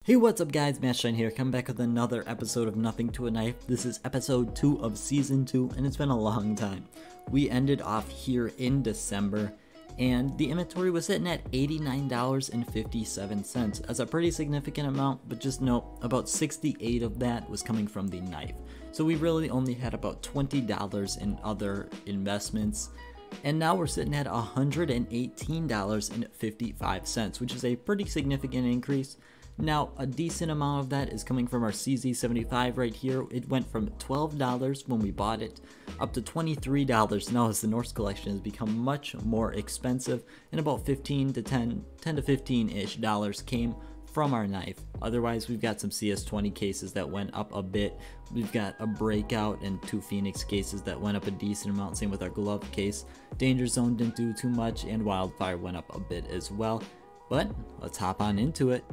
Hey, what's up guys, Mattshine here, coming back with another episode of Nothing to a Knife. This is episode 2 of season 2, and it's been a long time. We ended off here in December, and the inventory was sitting at $89.57. That's a pretty significant amount, but just note, about 68 of that was coming from the knife. So we really only had about $20 in other investments. And now we're sitting at $118.55, which is a pretty significant increase. Now, a decent amount of that is coming from our CZ75 right here. It went from $12 when we bought it up to $23 now as the Norse collection has become much more expensive, and about 10 to 15-ish dollars came from our knife. Otherwise, we've got some CS20 cases that went up a bit. We've got a breakout and 2 Phoenix cases that went up a decent amount. Same with our glove case. Danger Zone didn't do too much, and Wildfire went up a bit as well. But let's hop on into it.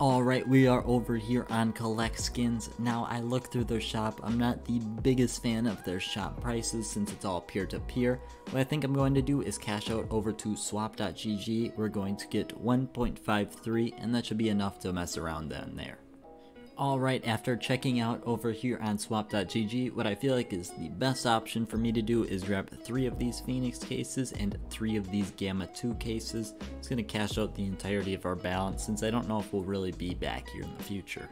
Alright, we are over here on COLLECTSKINS. Now, I looked through their shop. I'm not the biggest fan of their shop prices since it's all peer-to-peer. What I think I'm going to do is cash out over to swap.gg. We're going to get 1.53, and that should be enough to mess around down there. Alright, after checking out over here on swap.gg, what I feel like is the best option for me to do is grab 3 of these Phoenix cases and 3 of these Gamma 2 cases. It's going to cash out the entirety of our balance since I don't know if we'll really be back here in the future.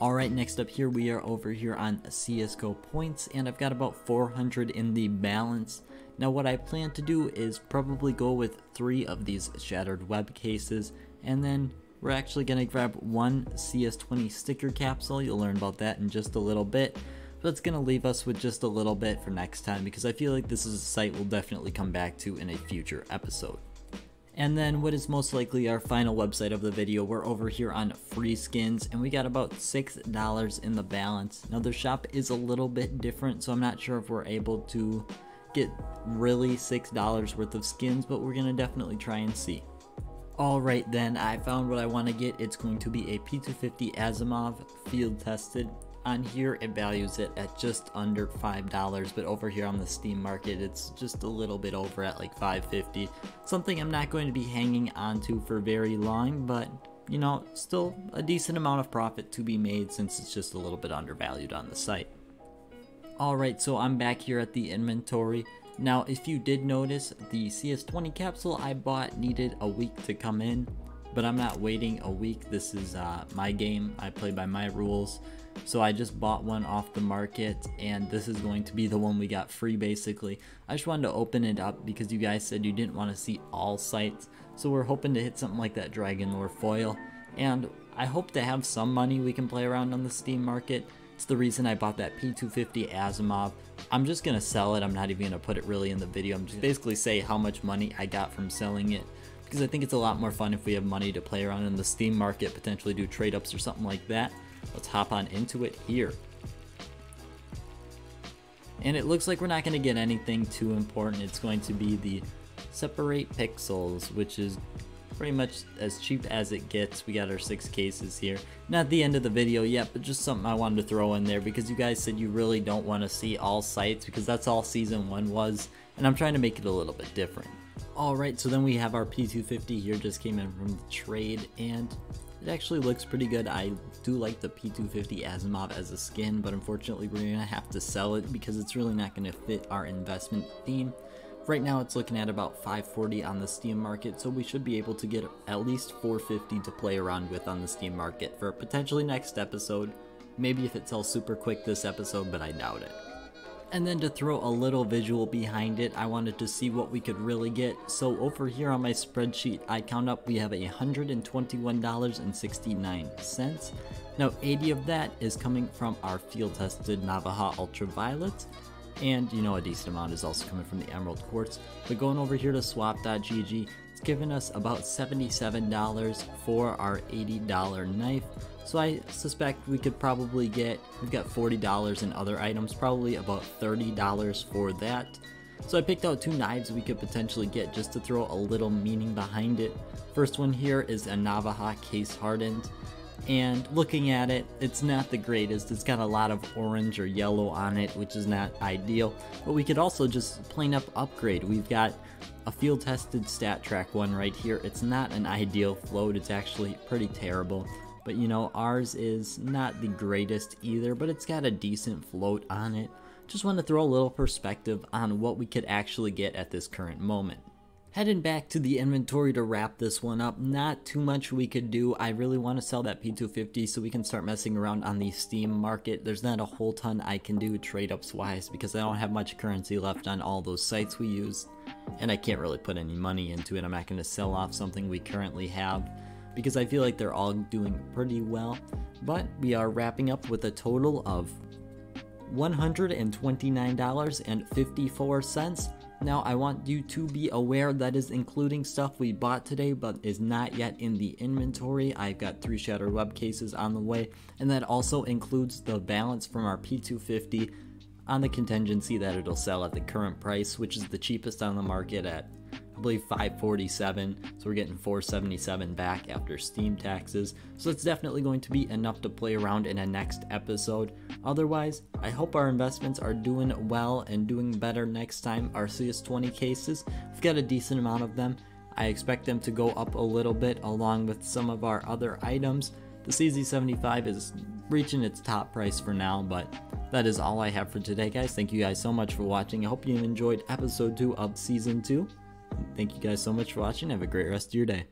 Alright, next up here we are over here on CSGOPOINTS, and I've got about 400 in the balance. Now what I plan to do is probably go with 3 of these Shattered Web cases, and then we're actually going to grab 1 CS20 sticker capsule. You'll learn about that in just a little bit. But it's going to leave us with just a little bit for next time because I feel like this is a site we'll definitely come back to in a future episode. And then what is most likely our final website of the video, we're over here on Freeskins, and we got about $6 in the balance. Now their shop is a little bit different, so I'm not sure if we're able to get really $6 worth of skins, but we're going to definitely try and see. Alright then, I found what I want to get. It's going to be a P250 Asimov field tested. On here it values it at just under $5, but over here on the Steam market it's just a little bit over at like $5.50. Something I'm not going to be hanging onto for very long, but you know, still a decent amount of profit to be made since it's just a little bit undervalued on the site. Alright, so I'm back here at the inventory. Now, if you did notice, the CS20 capsule I bought needed a week to come in, but I'm not waiting a week. This is my game. I play by my rules. So I just bought one off the market, and this is going to be the one we got free basically. I just wanted to open it up because you guys said you didn't want to see all sites. So we're hoping to hit something like that Dragon Lore foil, and I hope to have some money we can play around on the Steam market. It's the reason I bought that P250 Asimov. I'm just going to sell it. I'm not even going to put it really in the video. I'm just basically say how much money I got from selling it, because I think it's a lot more fun if we have money to play around in the Steam market, potentially do trade ups or something like that. Let's hop on into it here. And it looks like we're not going to get anything too important. It's going to be the Separate Pixels, which is pretty much as cheap as it gets. We got our 6 cases here. Not the end of the video yet, but just something I wanted to throw in there because you guys said you really don't want to see all sites because that's all season 1 was, and I'm trying to make it a little bit different. Alright, so then we have our P250 here, just came in from the trade, and it actually looks pretty good. I do like the P250 Asimov as a skin, but unfortunately we're going to have to sell it because it's really not going to fit our investment theme. Right now it's looking at about $5.40 on the Steam market, so we should be able to get at least $4.50 to play around with on the Steam market for potentially next episode. Maybe if it sells super quick this episode, but I doubt it. And then to throw a little visual behind it, I wanted to see what we could really get. So over here on my spreadsheet, I count up we have $121.69. Now 80 of that is coming from our field tested Navaja Ultraviolet. And you know, a decent amount is also coming from the Emerald Quartz. But going over here to swap.gg, it's giving us about $77 for our $80 knife. So I suspect we could probably get, we've got $40 in other items, probably about $30 for that. So I picked out 2 knives we could potentially get just to throw a little meaning behind it. First one here is a Navaja case hardened. And looking at it, it's not the greatest. It's got a lot of orange or yellow on it, which is not ideal. But we could also just plain up upgrade. We've got a field tested stat track one right here. It's not an ideal float. It's actually pretty terrible. but you know, ours is not the greatest either, but it's got a decent float on it. Just want to throw a little perspective on what we could actually get at this current moment. Heading back to the inventory to wrap this one up, not too much we could do. I really want to sell that P250 so we can start messing around on the Steam market. There's not a whole ton I can do trade-ups wise because I don't have much currency left on all those sites we use, and I can't really put any money into it. I'm not going to sell off something we currently have because I feel like they're all doing pretty well. But we are wrapping up with a total of $129.54. Now I want you to be aware that is including stuff we bought today but is not yet in the inventory. I've got 3 shattered web cases on the way, and that also includes the balance from our P250 on the contingency that it'll sell at the current price, which is the cheapest on the market at I believe $547, so we're getting $477 back after Steam taxes, so it's definitely going to be enough to play around in a next episode. Otherwise, I hope our investments are doing well and doing better next time. Our CS20 cases, we've got a decent amount of them. I expect them to go up a little bit along with some of our other items. The CZ75 is reaching its top price for now, but that is all I have for today, guys. Thank you guys so much for watching. I hope you enjoyed episode 2 of season 2. Thank you guys so much for watching. Have a great rest of your day.